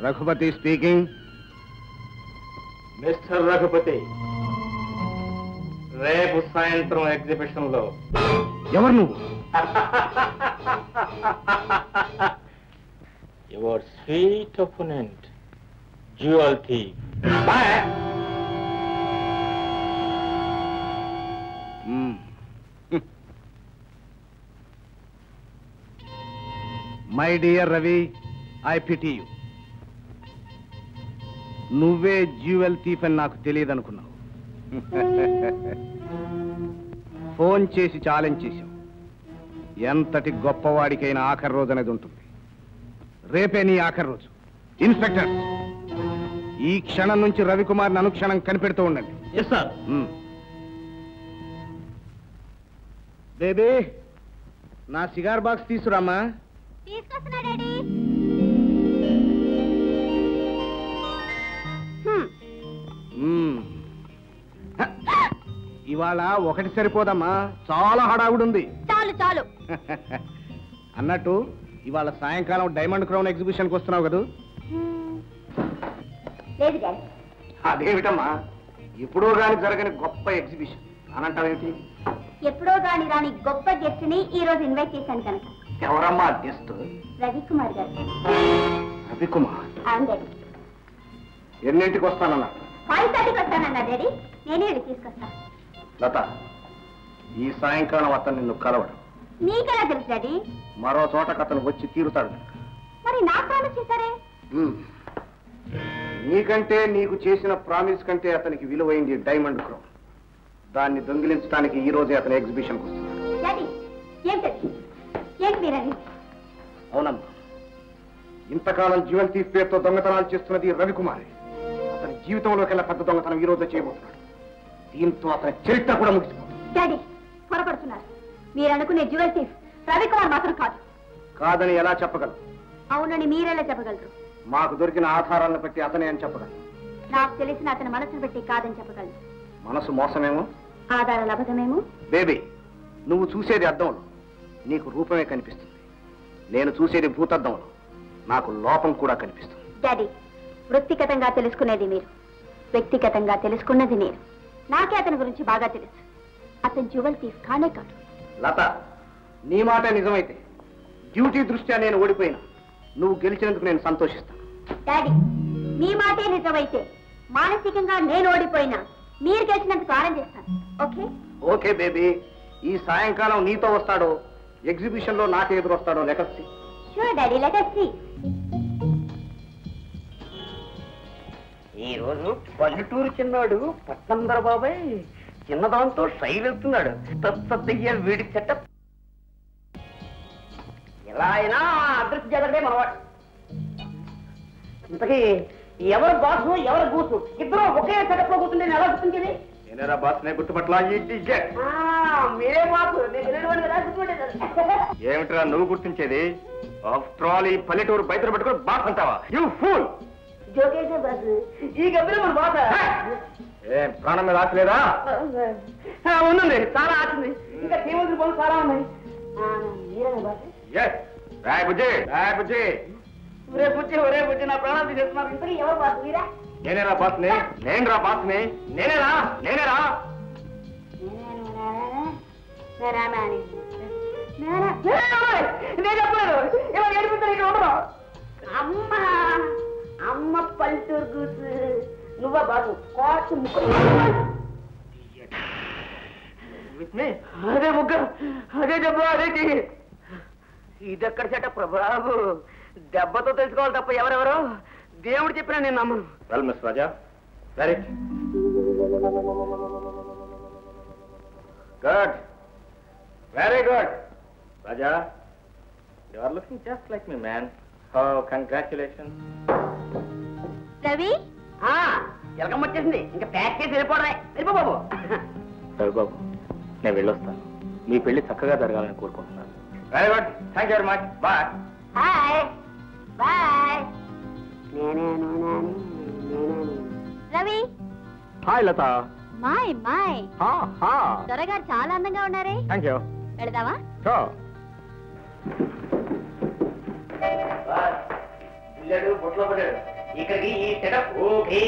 Raghupathi speaking. Mister Raghupathi, రేపు సాయంత్రం exhibition లో ఎవరు నువ్వు? Your sweet opponent, jewel thief. My dear Ravi, I pity you. నువ్వే జ్యువెల్ థీఫ్ అని నాకు తెలియదు అనుకున్నావు. ఫోన్ చేసి ఛాలెంజ్ చేశావు. ఎంతటి గొప్పవాడికైనా ఆఖరి రోజు అనేది ఉంటుంది. రేపే నీ ఆఖరి రోజు. ఇన్స్పెక్టర్, ఈ క్షణం నుంచి రవికుమార్ని అనుక్షణం కనిపెడుతూ ఉండండి. Yes sir. బేబీ, నా సిగార్ బాక్స్ తీసుకురామ్మా. తీసుకొస్తున్నా డాడీ. ఇవాళ ఒకటి సరిపోదమ్మా, చాలా హడావుడుంది. చాలు చాలు. అన్నట్టు ఇవాళ సాయంకాలం డైమండ్ క్రౌన్ ఎగ్జిబిషన్కి వస్తున్నావు కదా? లేదు డాడీ. అదేమిటమ్మా, ఎప్పుడో గాని జరగని గొప్ప ఎగ్జిబిషన్ అనంటావేమిటి? ఎప్పుడో గాని రాని గొప్ప గెస్ట్ ని ఈ రోజు ఇన్వైట్ చేశాను కనుక. ఎవరమ్మా గెస్ట్? రవికుమార్ గారు. రవికుమార్? అవును డాడీ. ఎన్నింటికి వస్తానన్నా? 5:30కి వస్తానన్నా డాడీ. నేనే వెళ్ళి తీసుకొస్తా. లత, ఈ సాయంకాలం అతను నిన్ను కలవడు. నీకెలా తెలుసు డాడీ? మరో చోటకు అతను వచ్చి తీరుతాడు. మరి నాకు ప్రామిస్ చేశారే? నీకంటే నీకు చేసిన ప్రామిస్ కంటే అతనికి విలువైంది డైమండ్ క్రౌన్. దాన్ని దొంగిలించడానికి ఈ రోజే అతను ఎగ్జిబిషన్కి వస్తున్నాడు. డాడీ, ఏంటది? ఏంటి మీరని? అవునమ్మా, ఇంతకాలం జ్యువెల్ థీఫ్ పేరుతో దొంగతనాలు చేస్తున్నది రవికుమారే. అతని జీవితంలోకెల్లా పెద్ద దొంగతనం ఈ రోజే చేయబోతున్నాడు. దీంతో అతని చరిత్ర కూడా ముగిసిపోతుంది. డాడీ, పొరపడుతున్నారు. మీరు అనుకునే జ్యువెల్ థీఫ్ రవికుమార్ మాత్రం కాదు. కాదని ఎలా చెప్పగలరు? అవునని మీరెలా చెప్పగలరు? మాకు దొరికిన ఆధారాలను బట్టి అతనే అని చెప్పగలరు. నాకు తెలిసిన అతని మనసును బట్టి కాదని చెప్పగలరు. మనసు మోసమేమో, ఆధారాల అబద్ధమేమో. బేబీ, నువ్వు చూసేది అద్దంలో, నీకు రూపమే కనిపిస్తుంది. నేను చూసేది భూతద్దంలో, నాకు లోపం కూడా కనిపిస్తుంది. డాడీ, వృత్తిగతంగా తెలుసుకునేది మీరు, వ్యక్తిగతంగా తెలుసుకున్నది నేను. నాకే అతని గురించి బాగా తెలుసు. అతను జ్యువెల్ థీఫ్ కానే కాదు. లత, నీ మాట నిజమైతే డ్యూటీ దృష్ట్యా నేను ఓడిపోయినా నువ్వు గెలిచినందుకు నేను సంతోషిస్తాను. డాడీ, మీ మాటే నిజమైతే మానసికంగా నేను ఓడిపోయినా మీరు గెలిచినందుకు ఆనందిస్తాను. ఓకే? Okay baby. ఈ సాయంకాలం నీతో వస్తాడో ఎగ్జిబిషన్ లో నాకు ఎదురు వస్తాడో let us see. Sure daddy, let us see. ఈ రోజు పల్లెటూరు చిన్నాడు పట్నందర బాబాయ్ చిన్నదాంతో శైలెత్తున్నాడు. తత్తయ్య వీడి చెట్ట ఎలా అయినా అదృష్టి జగడే మనవాడు. ఇంతకీ ఎవరు బాసు ఎవరు గూసు ఇద్దరు ఒకే సెటప్ లో కూర్చుంటే ఎలా గుర్తుంటుంది? నేనేరా బాస్, నే గుర్తుపట్లా. మీరే బాసు, నేను ఏమిట్రా నువ్వు గుర్తించేది? ఆఫ్టర్ ఆల్ ఈ పల్లెటూరు బయట పెట్టుకుని బాస్ అంటావా? You fool. జోకేసే బాసు, ఈ గబ్బిలో మన బాస. ఏం ప్రాణం మీద ఆశలేదా? ఉందండి, చాలా ఆచింది. ఇంకా చేయవలసిన పనులు చాలా ఉన్నాయి. మీరేనా బాసు? రాయ్ బుజ్జి, రాయ్ బుజ్జి. ఒరే బుజ్జి, నా ప్రాణాలు తీసేస్తున్నారు. ఇంతకీ ఎవరు బాసు మీరా? నేనేరా బాస్ని, నేనేరా బాస్ని, నేనేరా. నేను చెప్పలేదు. ఇలా ఏడిపిస్తారు ఇక్కడ ఉండరు. అమ్మ పల్లెటూరు కూసు నువ్వా బాసు? కోర్టు ముగ్గురు అదే ముగ్గురు, అదే దెబ్బ, అదే చెయ్యి. ఇదెక్కడ సెటప్ బాబు? దెబ్బతో తెలుసుకోవాలి తప్ప ఎవరెవరో దేవుడు చెప్పినా నేను నమ్మను. Well miss Raja, very good, very good. Raja, you are looking just like me man. How congratulations. Ravi, ఎలకమ్మ వచ్చేసింది. ఇంకా ప్యాక్ చేసి వెళ్ళిపోవడమే. వెళ్ళిపో బాబు. రవిబాబు, నేను వెళ్ళొస్తాను. మీ పెళ్లి చక్కగా జరగాలని కోరుకుంటున్నాను. Very good, thank you very much. Bye. Hi bye. Ravi. Hi Lata. మాయ్ మాయ్, త్వరగా చాలా అందంగా ఉన్నారే. Thank you. వెళదావా? షూర్. పిల్లాడు బొట్లో పడ్డాడు. ఇక్కడికి ఈ సెటప్ ఓకే.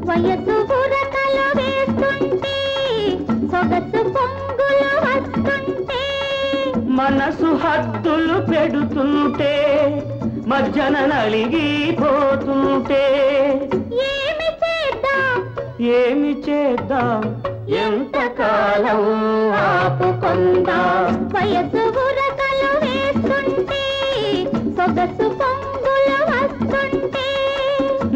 వయసు బురకలు వేస్తుంటే సొగసు పొంగులు వస్తుంటే మనసు హద్దులు పెడుతుంటే మధ్యన నలిగిపోతుంటే ఏమి చేద్దాం ఏమి చేద్దాం ఎంతకాలం ఆపుకుందాం వయసు బురకలు వేస్తుంటే సొగసు పొంగులు వస్తుంటే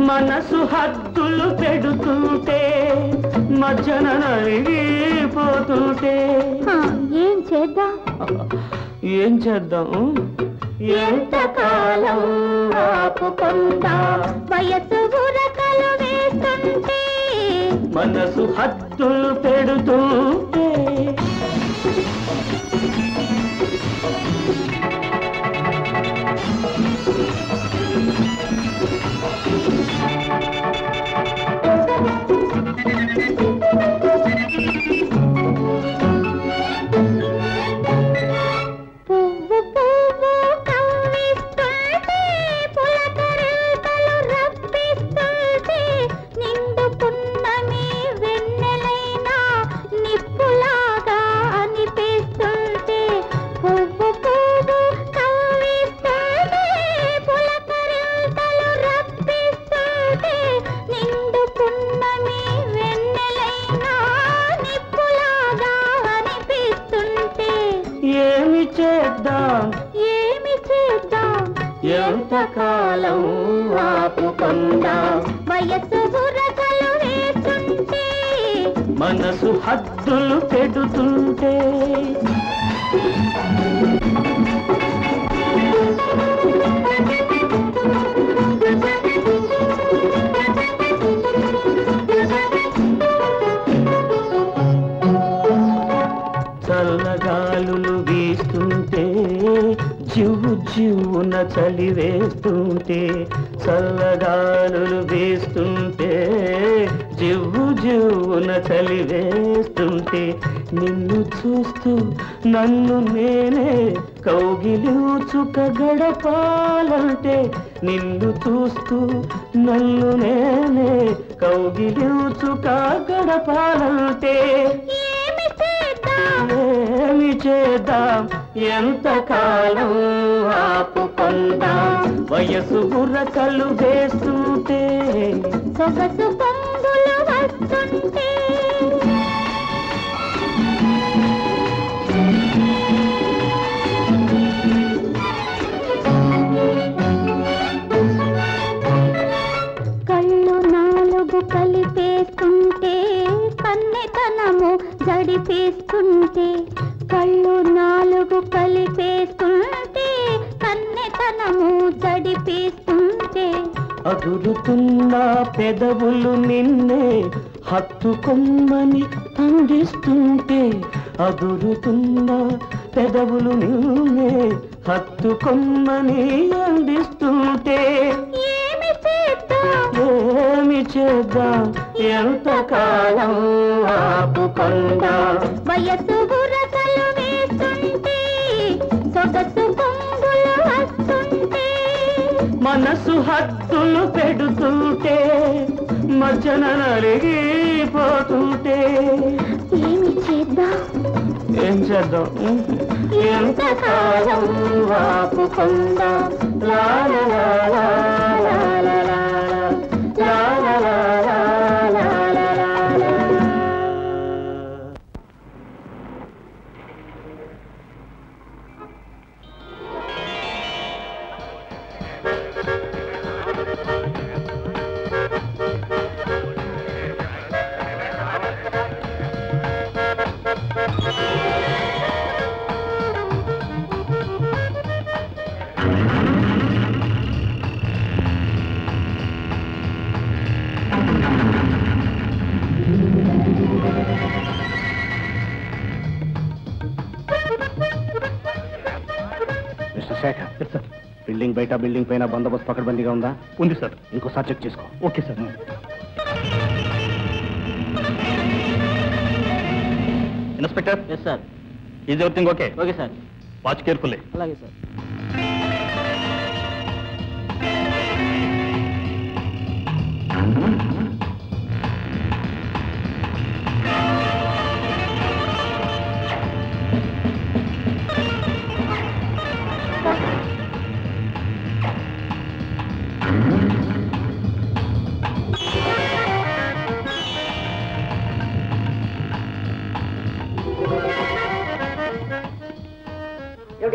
మనసు హద్దులు పెడుతుంటే మధ్యన నలిగిపోతుంటే ఏం చేద్దాం ఏం చేద్దాం ఎంతకాలం ఆపుకుందాం వయసు బురకలు వేస్తుంటే మనసు హద్దులు పెడుతుంటే పువ్వు పువ్వు కవ్విస్తుంటే పులకరింతలు రప్పిస్తుంటే నిండు పున్నమి వెన్నెలైనా నిప్పులాగా అనిపిస్తుంటే పువ్వు పువ్వు కవ్విస్తుంటే పులకరింతలు రప్పిస్తుంటే నిండు పున్నమి వెన్నెలైనా నిప్పులాగా అనిపిస్తుంటే ఏమి చేద్దాం ఏమి చేద్దాం ఎంతకాలం ఆపుకుందాం వయసు బురకలు వేస్తుంటే మనసు హద్దులు పెడుతుంటే చల్లగాలులు వీస్తుంటే జివ్వు జివ్వున చలి వేస్తుంటే చల్లగాలులు వీస్తుంటే జివ్వు జివ్వున చలి వేస్తుంటే నిన్ను చూస్తూ నన్ను నేనే కౌగిలించుక గడపాలంటే నిన్ను చూస్తూ నన్ను నేనే కౌగిలించుక గడపాలంటే ఏమి చేద్దాం ఎంతకాలం ఆపుకుందాం వయసు బుర్రకలు వేస్తుంటే సొగసు పొంగులు వస్తుంటే కళ్ళు నాలుగు కలిపేస్తుంటే కన్నెతనము జడిపేస్తుంటే కళ్ళు నాలుగు కలిపేస్తుంటే కన్నెతనము జడిపేస్తుంటే అదురుతున్న పెదవులు నిన్నే హత్తుకొమ్మని అందిస్తుంటే అదురుతున్న పెదవులు నిన్నే హత్తుకొమ్మని అందిస్తుంటే ఏమి చేద్దాం ఏమి చేద్దాం ఎంతకాలం ఆపుకుందాం వయసు బురకలు వేస్తుంటే సొగసు పొంగులు వస్తుంటే మనసు హద్దులు పెడుతుంటే మధ్యన నలిగిపోతుంటే ఏమి చేద్దాం ఏం చేద్దాం ఎంతకాలం ఆపుకుందాం లా లా లా లా లా లా లా లా లా లా లా లా లా లా. శేఖర్ బిల్డింగ్ బయట బిల్డింగ్ పైన బందోబస్తు పకడ్బందీగా ఉందా? ఉంది సార్. ఇంకోసారి చెక్ చేసుకో. Okay sir. Inspector. Yes sir. Is everything okay? Okay sir. Watch carefully. అలాగే సార్.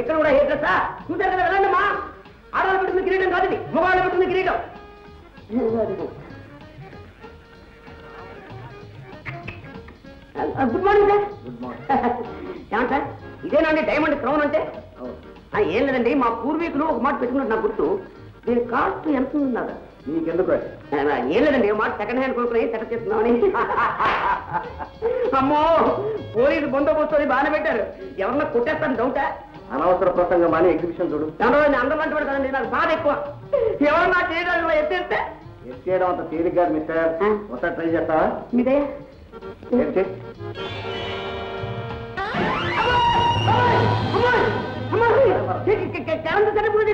ఇక్కడ కూడా హెడ్ డ్రెస్సా? చూసారు కదా, వెళ్ళండమ్మా. ఆడవాళ్ళు పెట్టుకున్న కిరీటం కాదు ఇది, మగవాళ్ళు పెట్టుకున్న కిరీటం. Good morning sir. Good morning. ఏమంట సార్, ఇదేనండి డైమండ్ క్రౌన్ అంటే? ఏం లేదండి, మా పూర్వీకులు ఒక మాట పెట్టుకున్నట్టు నాకు గుర్తు. దీని కాస్ట్ ఎంత ఉంటున్నారా? నీకెందుకు? ఏం లేదండి, మాట సెకండ్ హ్యాండ్ కొనుక్కుని సెటప్ చేస్తున్నామని. అమ్మో, పోలీసు బందోబస్తు అది బాగానే పెట్టారు. ఎవరన్నా కొట్టేస్తాను డౌటా? అనవసర ప్రసంగం మాని ఎగ్జిబిషన్ చూడు. అందరూ అంటున్నాడు కదండి, నాకు బాధ ఎక్కువ. ఎవరన్నా చేయడం ఎత్తేస్తే ఎత్తేయడం అంత తేలిగ్గా మిస్టర్. ఒకసారి ట్రై చేస్తావా? మీదే కరెంట్ సరిపోతుంది.